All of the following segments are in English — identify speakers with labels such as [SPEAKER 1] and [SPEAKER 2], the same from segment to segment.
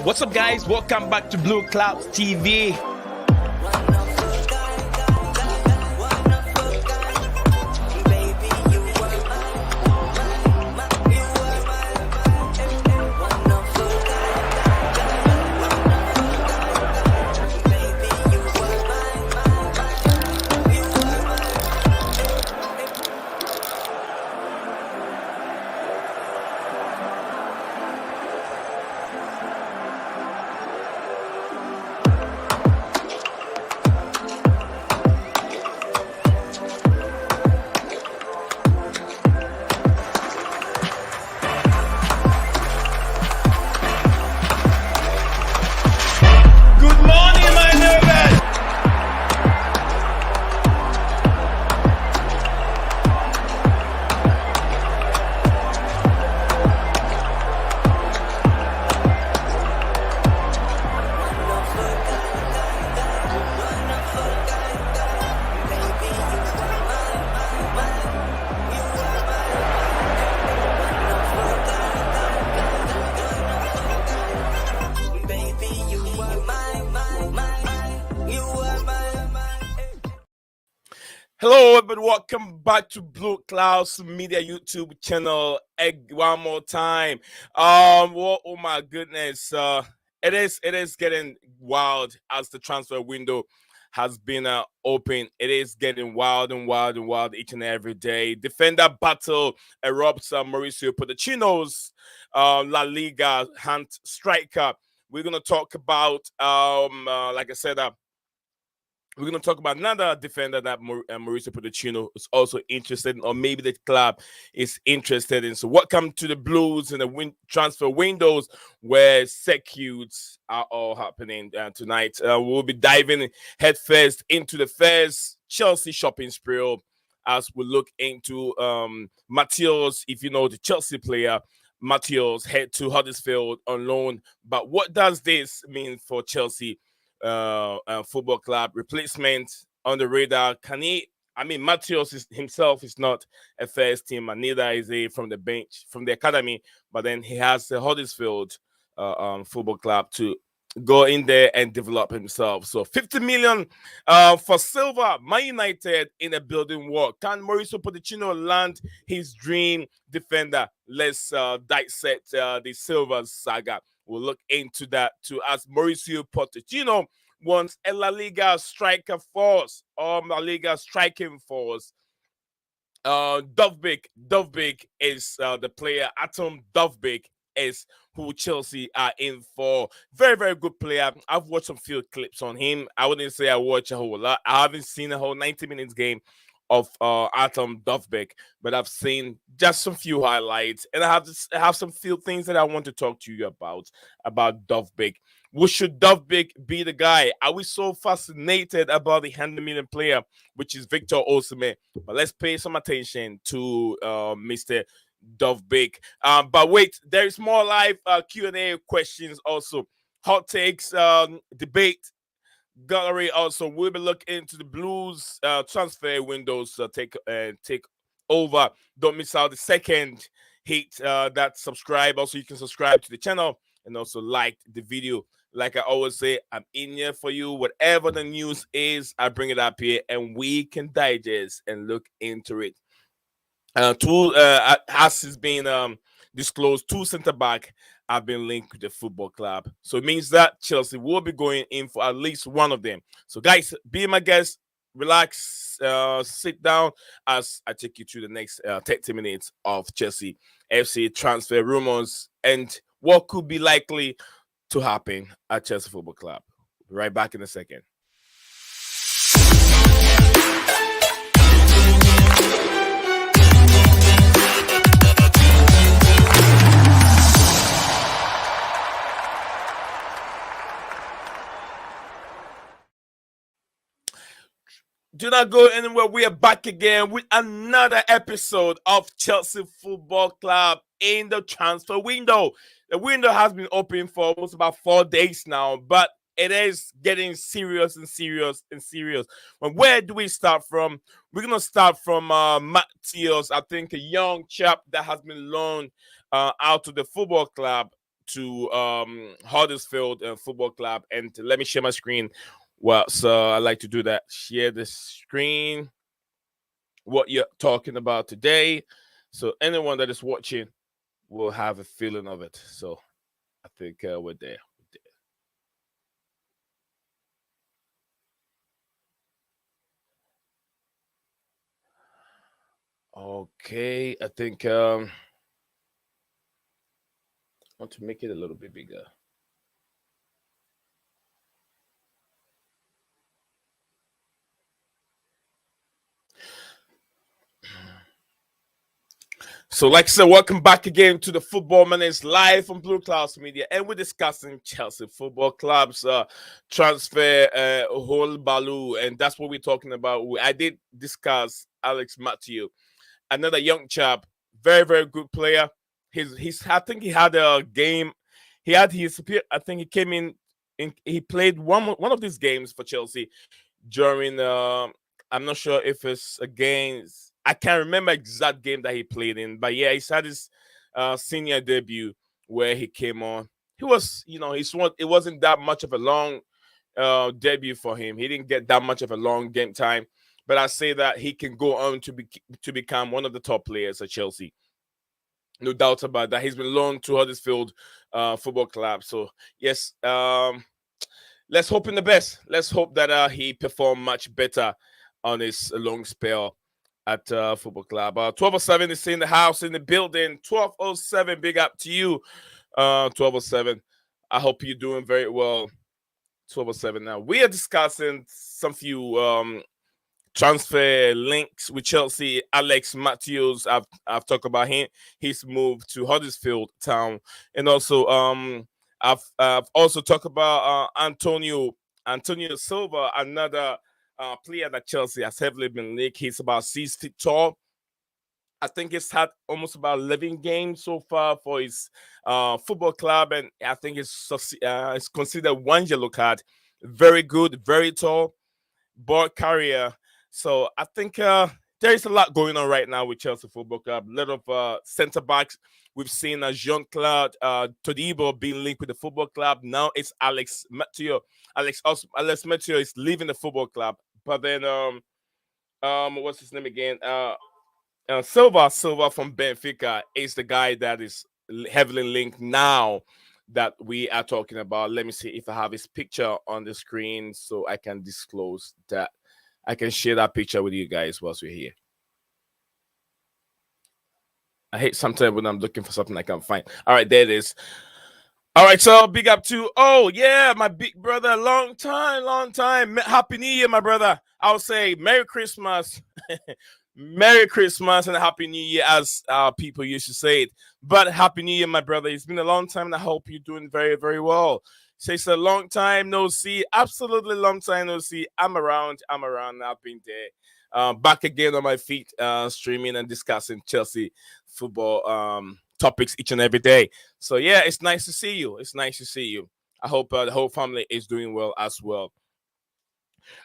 [SPEAKER 1] What's up, guys? Welcome back to Blueclouds TV. Hello, everybody. Welcome back to Blueclouds Media YouTube channel. One more time. Oh my goodness. It is getting wild as the transfer window has been open. It is getting wild and wild each and every day. Defender battle erupts. Mauricio Pochettino's La Liga hunt striker. We're gonna talk about like I said. We're going to talk about another defender that Mauricio Pochettino is also interested in, or maybe the club is interested in. So welcome to the Blues and the transfer windows where executes are all happening tonight. We'll be diving headfirst into the first Chelsea shopping spree as we look into Matos. If you know the Chelsea player, Matos head to Huddersfield on loan. But what does this mean for Chelsea football club? Replacement on the radar. Matos himself is not a first team, and neither is he from the bench, from the academy. But then he has the Huddersfield football club to go in there and develop himself. So 50 million for Silva. Man United in a building war. Can Mauricio Pochettino land his dream defender? Let's dissect the Silva saga. We'll look into that too, as Mauricio Pochettino wants a La Liga striker force or La Liga striking force. Dovbyk is the player. Artem Dovbyk is who Chelsea are in for. Very, very good player. I've watched some field clips on him. I wouldn't say I watch a whole lot. I haven't seen a whole 90 minutes game of Artem Dovbyk, but I've seen just some few highlights, and I have some few things that I want to talk to you about Dovbyk. Should Dovbyk be the guy? Are we so fascinated about the 100 million player, which is Victor Osimhen? But let's pay some attention to Mr. Dovbyk. But wait, there is more live Q&A questions also. Hot takes, debate gallery also. We'll be looking into the Blues transfer windows take over. Don't miss out the second hit that subscribe. Also, you can subscribe to the channel and also like the video. Like I always say, I'm in here for you. Whatever the news is, I bring it up here and we can digest and look into it. As has been disclosed, 2 center-back have been linked with the football club. So it means that Chelsea will be going in for at least one of them. So guys, be my guest, relax, sit down as I take you through the next 30 minutes of Chelsea FC transfer rumors and what could be likely to happen at Chelsea Football Club. Right back in a second. Do not go anywhere. We are back again with another episode of Chelsea Football Club in the transfer window. The window has been open for almost about 4 days now, but it is getting serious and serious and serious. But where do we start from? We're going to start from Matos, I think a young chap that has been loaned out to the football club to Huddersfield Football Club. And let me share my screen. Well, so I like to do that. Share the screen. What you're talking about today, so anyone that is watching will have a feeling of it. So I think we're there. Okay, I think I want to make it a little bit bigger. So, like I said, welcome back again to the Football Minutes live from Blueclouds Media, and we're discussing Chelsea Football Club's transfer whole balu, and that's what we're talking about. I did discuss Alex Matthew, another young chap, very very good player. He's I think he had a game. He had his. I think he came in. He played one of these games for Chelsea during. I'm not sure if it's against. I can't remember exact game that he played in, but yeah, he's had his senior debut where he came on. He was, it wasn't that much of a long debut for him. He didn't get that much of a long game time, but I say that he can go on to become one of the top players at Chelsea. No doubt about that. He's been loaned to Huddersfield Football Club. So yes, let's hope in the best. Let's hope that he perform much better on his long spell at Football Club. 1207 is in the house, in the building. 1207, big up to you. 1207. I hope you're doing very well. 1207 now. We are discussing some few transfer links with Chelsea. Alex Matthews, I've talked about him. He's moved to Huddersfield Town. And also I've also talked about Antonio Silva, another player that Chelsea has heavily been linked. He's about 6 feet tall. I think he's had almost about 11 games so far for his football club, and I think it's considered one yellow card. Very good, very tall, ball carrier. So I think there is a lot going on right now with Chelsea Football Club. A lot of centre backs. We've seen Jean-Claude Todibo being linked with the football club. Now it's Alex Mathieu. Alex Mathieu is leaving the football club. But then what's his name again? Silva from Benfica is the guy that is heavily linked now that we are talking about. Let me see if I have his picture on the screen so I can disclose that. I can share that picture with you guys whilst we're here. I hate sometimes when I'm looking for something I can't find. All right, there it is. All right, so big up to, oh yeah, my big brother, long time. Happy New Year, my brother. I'll say Merry Christmas. Merry Christmas and Happy New Year, as people used to say it. But Happy New Year, my brother. It's been a long time, and I hope you're doing very, very well. So it's a long time no see. Absolutely long time no see. I'm around. I've been there. Back again on my feet, streaming and discussing Chelsea football topics each and every day. So yeah, it's nice to see you. I hope the whole family is doing well as well.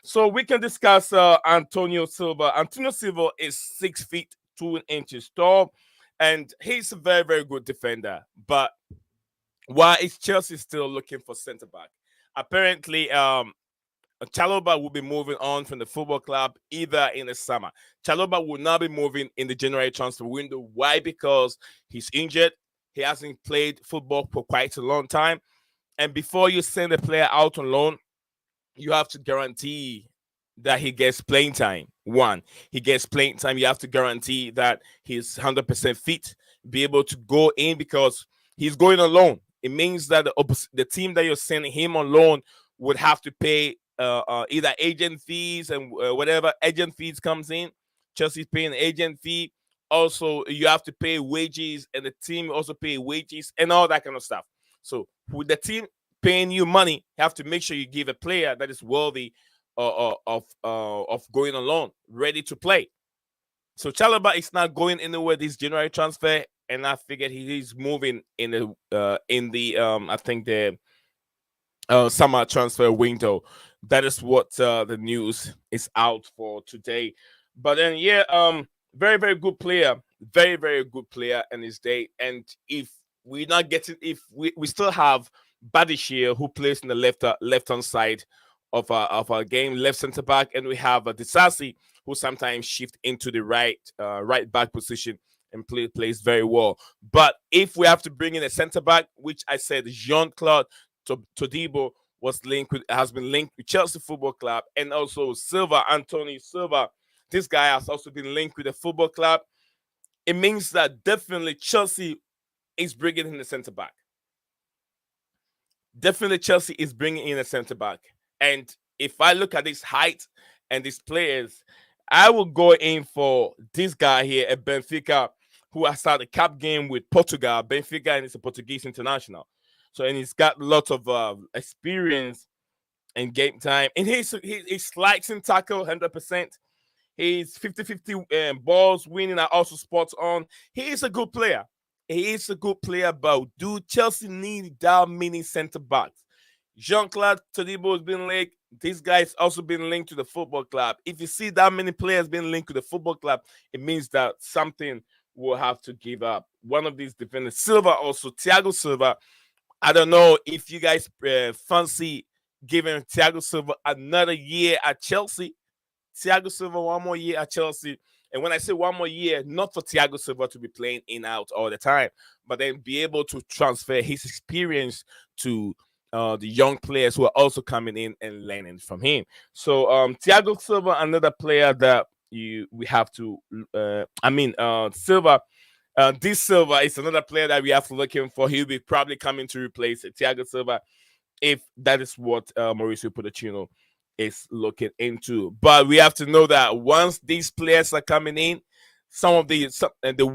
[SPEAKER 1] So we can discuss Antonio Silva. Antonio Silva is 6 feet 2 inches tall, and he's a very, very good defender. But why is Chelsea still looking for centre back? Apparently, Chalobah will be moving on from the football club either in the summer. Chalobah will not be moving in the January transfer window. Why? Because he's injured. He hasn't played football for quite a long time. And before you send a player out on loan, you have to guarantee that he gets playing time. One, he gets playing time. You have to guarantee that he's 100% fit, be able to go in because he's going on loan. It means that the team that you're sending him on loan would have to pay either agent fees and whatever agent fees comes in. Chelsea's paying agent fee. Also, you have to pay wages, and the team also pay wages and all that kind of stuff. So with the team paying you money, you have to make sure you give a player that is worthy of going on loan, ready to play. So Chalobah is not going anywhere this January transfer, and I figured he's moving in the I think the summer transfer window. That is what the news is out for today. But then yeah, very very good player, very very good player in his day. And if we're not getting, if we still have Badishir, who plays in the left hand side of our game, left center back, and we have Disasi, who sometimes shift into the right back position and plays very well. But if we have to bring in a center back, which I said Jean Claude Todibo has been linked with Chelsea Football Club, and also Silva, Antonio Silva. This guy has also been linked with the football club. It means that definitely Chelsea is bringing in a center back. Definitely Chelsea is bringing in a center back. And if I look at this height and these players, I will go in for this guy here at Benfica, who has started a cup game with Portugal. Benfica, and it's a Portuguese international. So, and he's got lots of experience and game time. And he slides in tackle 100%. He's 50-50 balls winning are also spots on. He is a good player. He is a good player, but do Chelsea need that many center backs? Jean-Claude Todibo has been linked. This guy's also been linked to the football club. If you see that many players being linked to the football club, it means that something will have to give up. One of these defenders, Silva, also Thiago Silva. I don't know if you guys fancy giving Thiago Silva another year at Chelsea. Thiago Silva one more year at Chelsea. And when I say one more year, not for Thiago Silva to be playing in out all the time, but then be able to transfer his experience to the young players who are also coming in and learning from him. So Thiago Silva, another player that we have to. Silva. This Silva is another player that we have to look in for. He'll be probably coming to replace Thiago Silva if that is what Mauricio Pochettino is looking into. But we have to know that once these players are coming in, some of the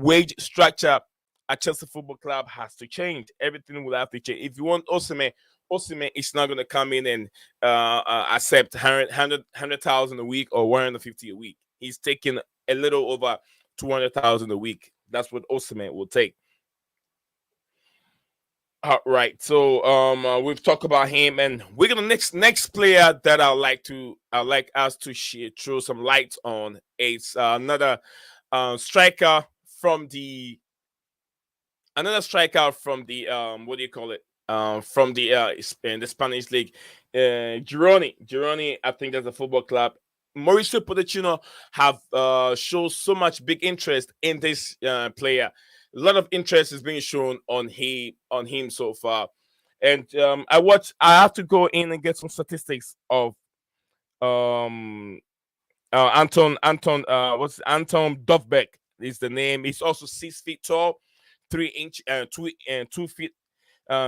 [SPEAKER 1] wage structure at Chelsea Football Club has to change. Everything will have to change. If you want Osimhen is not going to come in and accept 100,000 a week or 150 a week. He's taking a little over 200,000 a week. That's what Osimhen will take. All right, so we've talked about him, and we're gonna next player that I'd like us to throw some light on. It's another striker from the what do you call it? From the in the Spanish league, Gironi. I think that's a football club. Mauricio Pochettino have shown so much big interest in this player. A lot of interest is being shown on him so far, and I have to go in and get some statistics of Anton Anton Dovbyk is the name. He's also 6 feet tall, 2 feet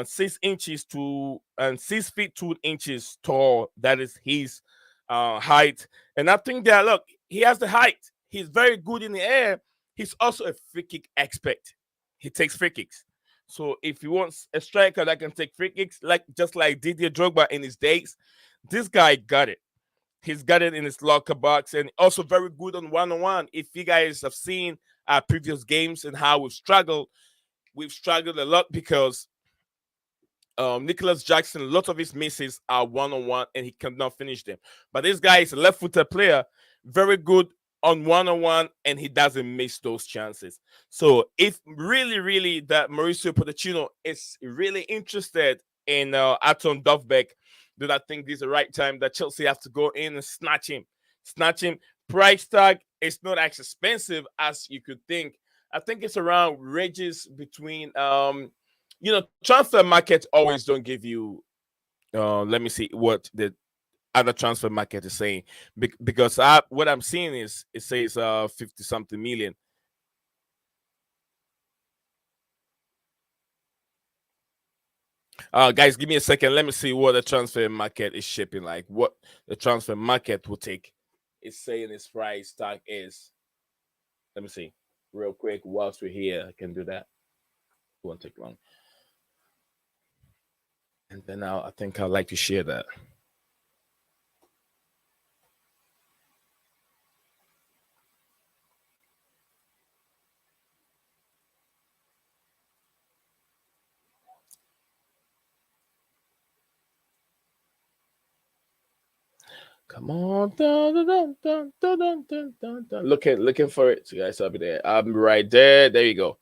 [SPEAKER 1] 6 inches to and 6 feet 2 inches tall. That is his height. And I think that look, he has the height. He's very good in the air. He's also a free kick expert. He takes free kicks. So if you want a striker that can take free kicks, just like Didier Drogba in his days, this guy got it. He's got it in his locker box, and also very good on one-on-one. If you guys have seen our previous games and how we've struggled a lot because Nicholas Jackson, a lot of his misses are one-on-one, and he cannot finish them. But this guy is a left-footed player, very good on one-on-one, and he doesn't miss those chances. So if really that Mauricio Pochettino is really interested in Artem Dovbyk, then I think this is the right time that Chelsea have to go in and snatch him. Price tag is not as expensive as you could think. I think it's around ranges between transfer markets always don't give you let me see what the other transfer market is saying, because what I'm seeing is it says 50 something million. Guys, give me a second. Let me see what the transfer market is shipping like. What the transfer market will take. It's saying its price tag is. Let me see real quick whilst we're here. I can do that. It won't take long. And then I think I'd like to share that. Come on, looking for it, so guys. I'll be there. I'm right there. There you go.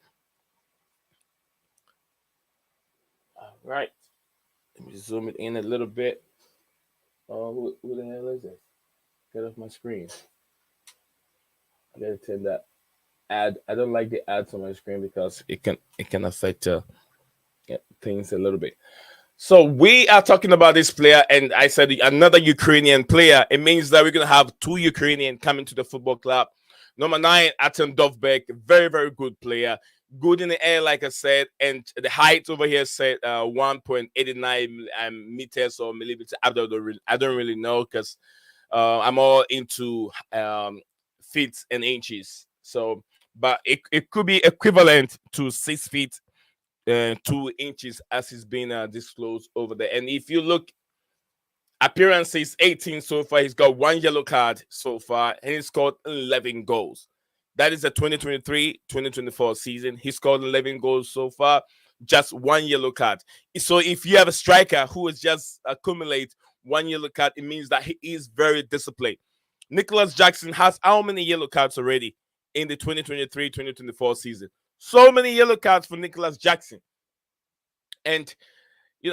[SPEAKER 1] Right. Let me zoom it in a little bit. Oh, who the hell is this? Get off my screen. I gotta turn that ad. I don't like the ads on my screen because it can affect things a little bit. So we are talking about this player, and I said another Ukrainian player. It means that we're gonna have two Ukrainian coming to the football club. Number 9, Artem Dovbyk, very very good player, good in the air, like I said, and the height over here said 1.89 meters or millimeters. I don't really know because I'm all into feet and inches. So, but it could be equivalent to 6 feet 2 inches as is being disclosed over there. And if you look, appearances 18 so far. He's got one yellow card so far, and he's scored 11 goals. That is the 2023-2024 season. He scored 11 goals so far, just one yellow card. So if you have a striker who has just accumulate one yellow card, it means that he is very disciplined. Nicholas Jackson has how many yellow cards already in the 2023-2024 season? So many yellow cards for Nicholas Jackson. And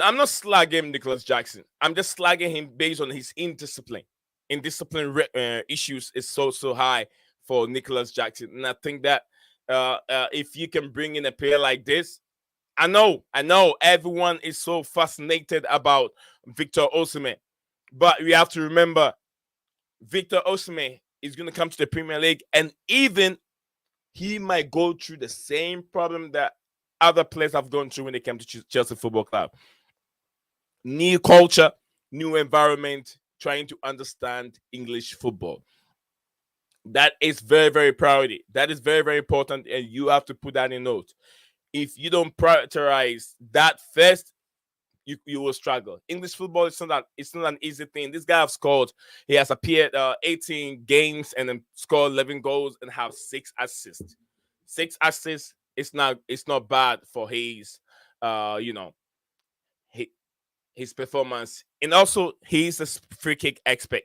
[SPEAKER 1] I'm not slagging Nicholas Jackson. I'm just slagging him based on his indiscipline. Indiscipline issues is so high for Nicholas Jackson, and I think that if you can bring in a player like this, I know everyone is so fascinated about Victor Osimhen, but we have to remember Victor Osimhen is going to come to the Premier League, and even he might go through the same problem that other players have gone through when they came to Chelsea Football Club. New culture, new environment, trying to understand English football. That is very, very priority. That is very, very important, and you have to put that in note. If you don't prioritize that first, you will struggle. English football is it's not an easy thing. This guy has scored. He has appeared 18 games and then scored 11 goals and have 6 assists. 6 assists. It's not bad for his his performance. And also he's a free kick expert.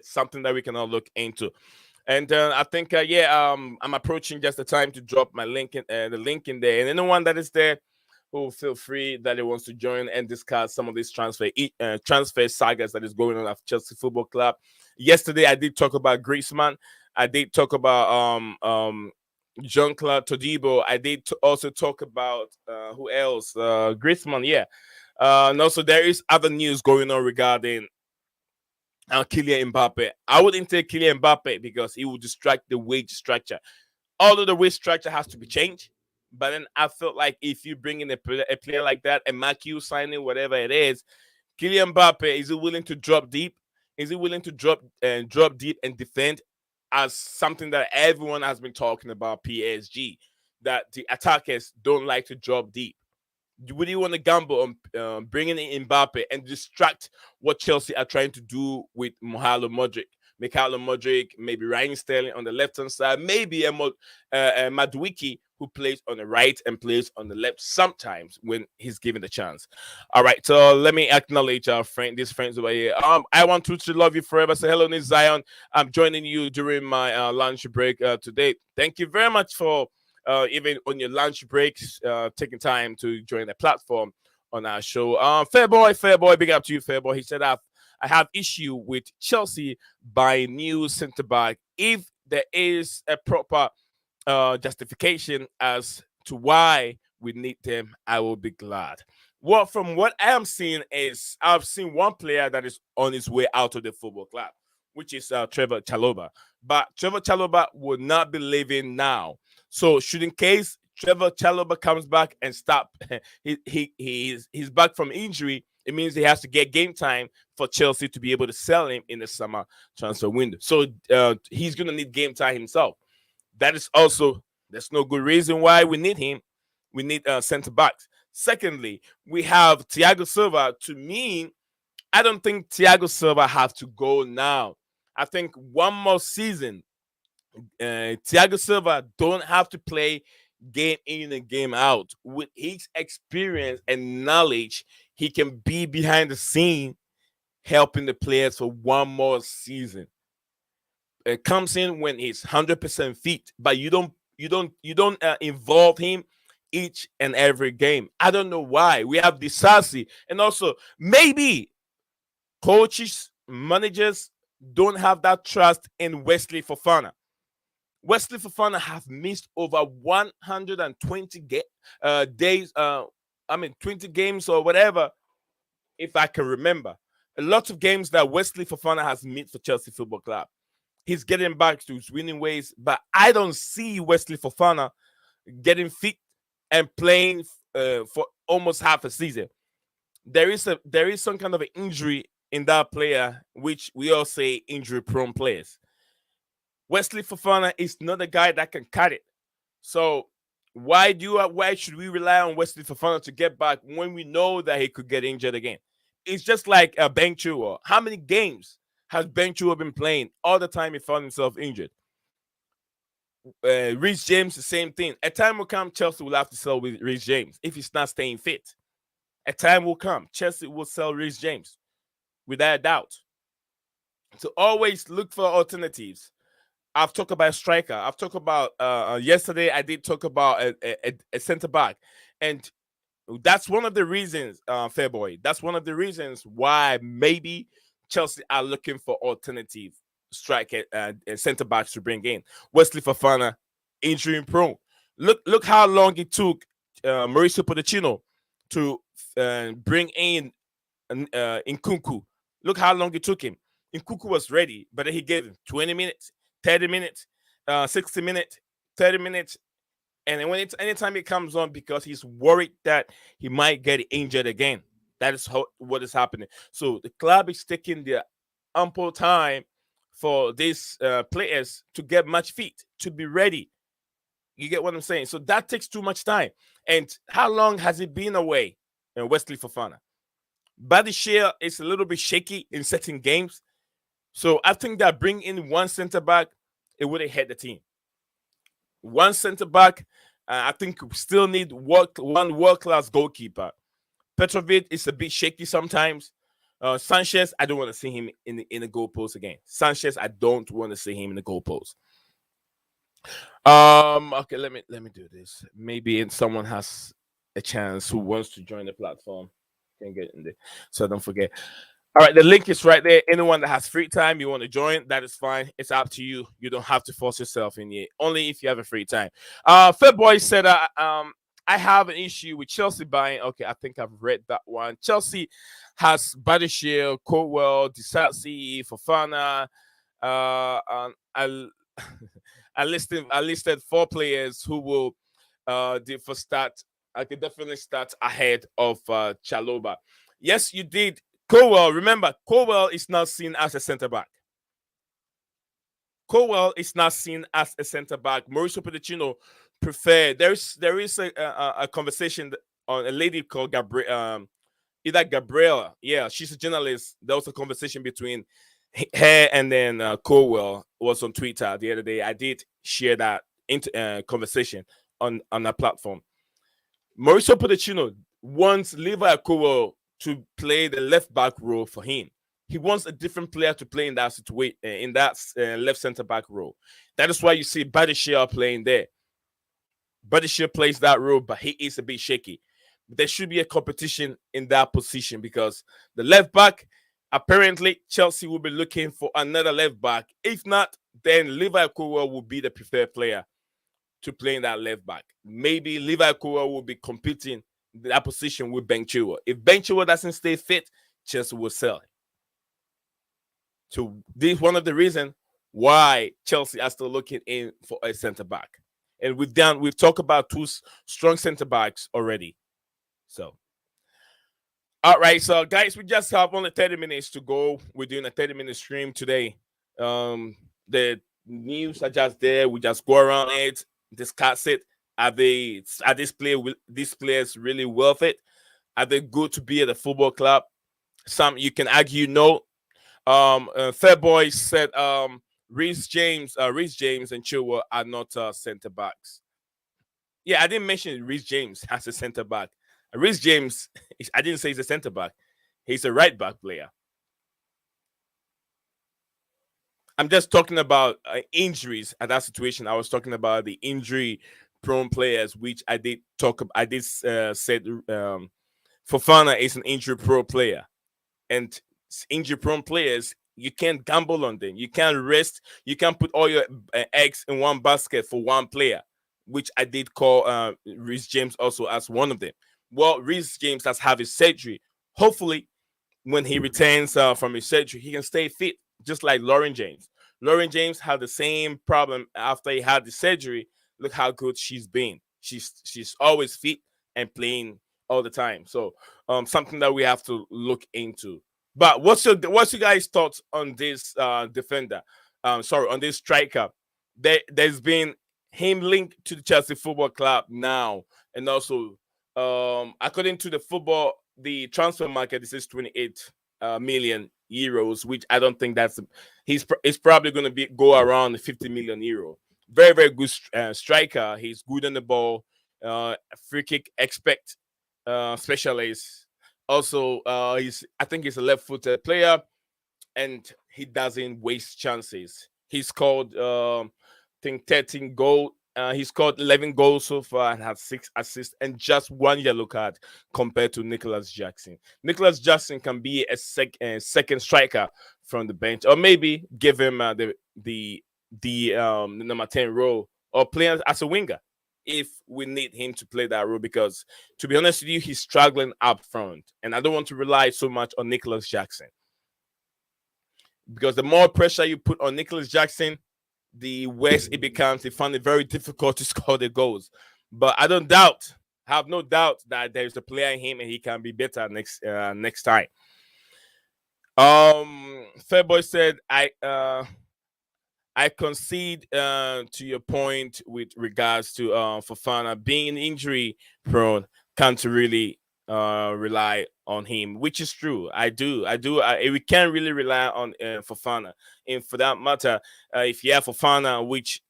[SPEAKER 1] Something that we can all look into. And I think I'm approaching just the time to drop my link in the link in there. And anyone that is there who feel free that he wants to join and discuss some of these transfer sagas that is going on at Chelsea Football Club. Yesterday I did talk about Griezmann. I did talk about Jean-Claude Todibo. I did also talk about who else? Griezmann, yeah. And also there is other news going on regarding Kylian Mbappe. I wouldn't take Kylian Mbappe because he will distract the wage structure. Although the wage structure has to be changed, but then I felt like if you bring in a player like that, a Makiu signing, whatever it is, Kylian Mbappe, is he willing to drop deep? Is he willing to drop deep and defend? As something that everyone has been talking about PSG, that the attackers don't like to drop deep. Would you want to gamble on bringing in Mbappe and distract what Chelsea are trying to do with Mikhailo Modric, maybe Ryan Sterling on the left-hand side, maybe a Madueke who plays on the right and plays on the left sometimes when he's given the chance. All right, so let me acknowledge our these friends over here. I want to love you forever. Say hello, Miss Zion. I'm joining you during my lunch break today. Thank you very much for even on your lunch breaks, taking time to join the platform on our show. Fair boy, big up to you, fair boy. He said, I have issue with Chelsea buying new centre back. If there is a proper justification as to why we need them, I will be glad. Well, from what I am seeing is I've seen one player that is on his way out of the football club, which is Trevor Chalobah. But Trevor Chalobah will not be leaving now. So should in case Trevor Chalobah comes back and he's back from injury, it means he has to get game time for Chelsea to be able to sell him in the summer transfer window. So he's going to need game time himself. That is also, there's no good reason why we need him. We need centre backs. Secondly, we have Thiago Silva. To me, I don't think Thiago Silva has to go now. I think one more season, Thiago Silva don't have to play game in and game out. With his experience and knowledge, he can be behind the scene helping the players for one more season. It comes in when he's 100% fit, but you don't involve him each and every game. I don't know why. We have Disasi, and also maybe coaches, managers don't have that trust in Wesley Fofana. Wesley Fofana have missed over 120 days. 20 games or whatever, if I can remember. A lot of games that Wesley Fofana has missed for Chelsea Football Club. He's getting back to his winning ways, but I don't see Wesley Fofana getting fit and playing for almost half a season. There is some kind of an injury in that player, which we all say injury-prone players. Wesley Fofana is not a guy that can cut it. So why should we rely on Wesley Fofana to get back when we know that he could get injured again? It's just like Ben Chilwell. How many games has Ben Chilwell been playing? All the time he found himself injured. Reece James, the same thing. A time will come, Chelsea will have to sell with Reece James if he's not staying fit. A time will come, Chelsea will sell Reece James, without a doubt. So always look for alternatives. I've talked about striker. I've talked about yesterday. I did talk about a center back, and that's one of the reasons, Fairboy. That's one of the reasons why maybe Chelsea are looking for alternative striker and center backs to bring in. Wesley Fofana, injury prone. Look how long it took Mauricio Pochettino to bring in Nkunku. Look how long it took him. Nkunku was ready, but he gave him 20 minutes, 30 minutes, 60 minutes, 30 minutes. And then anytime it comes on, because he's worried that he might get injured again. That is what is happening. So the club is taking their ample time for these players to get match fit, to be ready. You get what I'm saying? So that takes too much time. And how long has he been away? Wesley Fofana. Body share is a little bit shaky in certain games. So I think that bring in one center back, it would have hit the team. One center back, I think we still need one world-class goalkeeper. Petrovic is a bit shaky sometimes. Sanchez, I don't want to see him in the goalpost again. Sanchez, I don't want to see him in the goalpost. Okay, let me do this. Maybe someone has a chance who wants to join the platform can get in there, so don't forget. All right, the link is right there. Anyone that has free time, you want to join, that is fine. It's up to you. You don't have to force yourself in here. Only if you have a free time. Fairboy said, I have an issue with Chelsea buying. Okay, I think I've read that one. Chelsea has Badishir, Colwell, Disasi, Fofana. I listed 4 players who will for start. I could definitely start ahead of Chaloba. Yes, you did. Colwell, remember, Colwell is not seen as a center back. Colwell is not seen as a center back. Mauricio Pochettino preferred. There is a conversation on a lady called Gabriela. Yeah, she's a journalist. There was a conversation between her and then Colwell was on Twitter the other day. I did share that conversation on that platform. Mauricio Pochettino wants Levi Colwell to play the left back role for him. He wants a different player to play in that situation, in that left center back role. That is why you see Badishir playing there. Badishir plays that role, but he is a bit shaky. There should be a competition in that position because the left back, apparently, Chelsea will be looking for another left back. If not, then Levi Colwell will be the preferred player to play in that left back. Maybe Levi Colwell will be competing in that position with Ben Chilwell. If Ben Chilwell doesn't stay fit, Chelsea will sell him. So this is one of the reasons why Chelsea are still looking in for a center back. And we've talked about 2 strong center backs already. So, all right. So, guys, we just have only 30 minutes to go. We're doing a 30-minute stream today. The news are just there. We just go around it, discuss it. Are these players really worth it? Are they good to be at a football club? Some you can argue no. Fairboy said Reece James and Chilwell are not center backs. Yeah, I didn't mention Reece James as a center back. Reece James, I didn't say he's a center back. He's a right back player. I'm just talking about injuries at that situation. I was talking about the injury prone players, which I did talk about. I did said Fofana is an injury prone player, and injury prone players, you can't gamble on them. You can't rest. You can't put all your eggs in one basket for one player, which I did call Reece James also as one of them. Well, Reece James has had his surgery. Hopefully, when he returns from his surgery, he can stay fit, just like Lauren James. Lauren James had the same problem after he had the surgery. Look how good she's been. She's always fit and playing all the time. So something that we have to look into. But what's your guys' thoughts on this defender? Sorry, on this striker. There's been him linked to the Chelsea Football Club now, and also according to the transfer market, this is 28 million euros, which I don't think he's probably going to go around 50 million euro. Very, very good striker. He's good on the ball, free kick expect specialist. Also, I think he's a left-footed player, and he doesn't waste chances. He scored, I think, 13 goals. He scored 11 goals so far and had 6 assists and just 1 yellow card compared to Nicholas Jackson. Nicholas Jackson can be a second striker from the bench, or maybe give him the number 10 role, or play as a winger if we need him to play that role. Because, to be honest with you, he's struggling up front, and I don't want to rely so much on Nicholas Jackson, because the more pressure you put on Nicholas Jackson, the worse it becomes. They find it very difficult to score the goals. But I have no doubt that there's a player in him and he can be better next time. Fairboy said, I concede to your point with regards to Fofana being injury prone. Can't really rely on him, which is true. We can't really rely on Fofana. And for that matter, if you have Fofana, which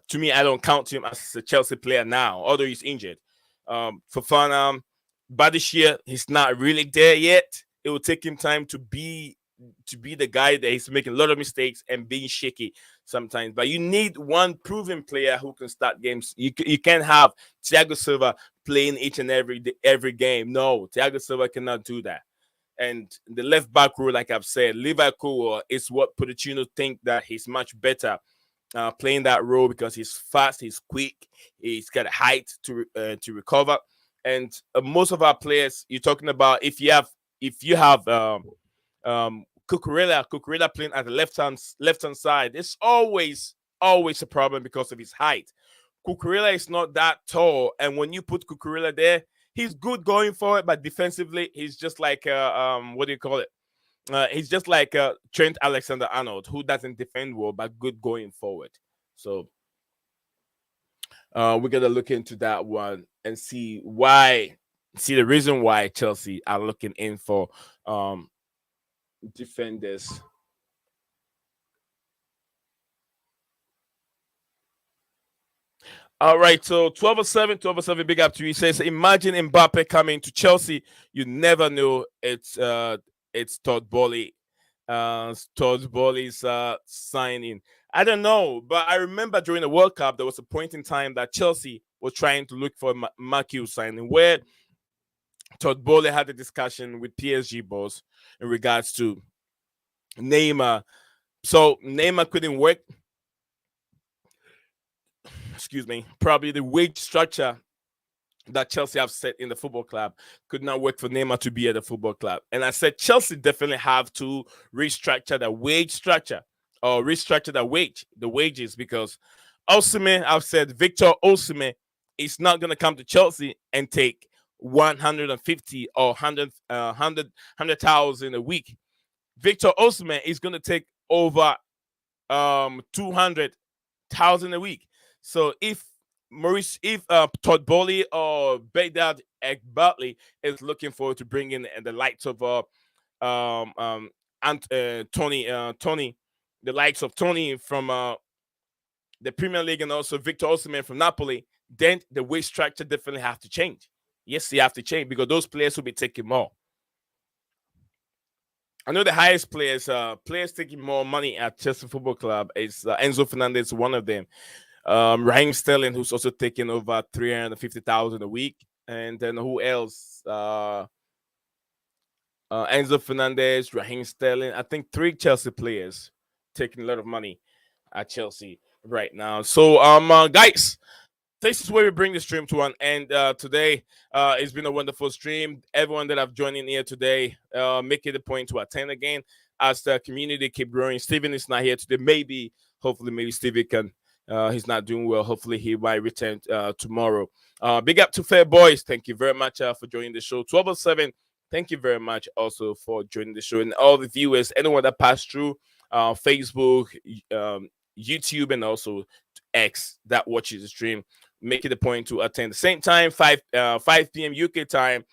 [SPEAKER 1] to me, I don't count him as a Chelsea player now, although he's injured. Fofana, but this year he's not really there yet. It will take him time to be the guy that he's making a lot of mistakes and being shaky sometimes. But you need one proven player who can start games. You can't have Thiago Silva playing each and every game. No, Thiago Silva cannot do that. And the left back role, like I've said, Liverpool is what Pochettino think that he's much better playing that role, because he's fast, he's quick, he's got height to recover. And most of our players, you're talking about, if you have Cucurella playing at the left hand side, it's always a problem because of his height. Cucurella is not that tall, and when you put Cucurella there, he's good going forward, but defensively, he's just like what do you call it? He's just like Trent Alexander-Arnold, who doesn't defend well but good going forward. So we're gonna look into that one and see the reason why Chelsea are looking in for defenders. All right, so 1207, big up to you. He says, imagine Mbappe coming to Chelsea. You never know. It's Todd Bowley. Todd Bowley's signing. I don't know, but I remember during the World Cup, there was a point in time that Chelsea was trying to look for Marquis signing, where Todd Bowley had a discussion with PSG boss in regards to Neymar. So Neymar couldn't work. Excuse me. Probably the wage structure that Chelsea have set in the football club could not work for Neymar to be at the football club. And I said Chelsea definitely have to restructure the wage structure, or restructure the wages, because Osimhen, I've said Victor Osimhen is not going to come to Chelsea and take 150 or 100,000 a week. Victor Osimhen is going to take over 200,000 a week. So if Todd Bowley or Baghdad Ekbatli is looking forward to bringing the likes of Tony, the likes of Tony from the Premier League, and also Victor Osimhen from Napoli, then the wage structure definitely have to change. Yes, they have to change, because those players will be taking more. I know the highest players taking more money at Chelsea Football Club is Enzo Fernandez, one of them. Raheem Sterling, who's also taking over 350,000 a week, and then who else? Enzo Fernandez, Raheem Sterling. I think 3 Chelsea players taking a lot of money at Chelsea right now. So, guys, this is where we bring the stream to an end. Today, it's been a wonderful stream. Everyone that have joined in here today, make it a point to attend again as the community keep growing. Steven is not here today. Hopefully, maybe Steven can. He's not doing well. Hopefully, he might return tomorrow. Big up to Fair Boys. Thank you very much for joining the show. 1207. Thank you very much also for joining the show, and all the viewers, anyone that passed through Facebook, YouTube, and also X that watches the stream. Make it a point to attend the same time, 5 p.m. UK time,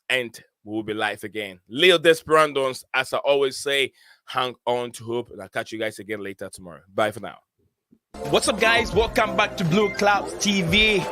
[SPEAKER 1] and we'll be live again. Leo Desperandos, as I always say, hang on to hope, and I'll catch you guys again later tomorrow. Bye for now. What's up, guys? Welcome back to Blueclouds TV.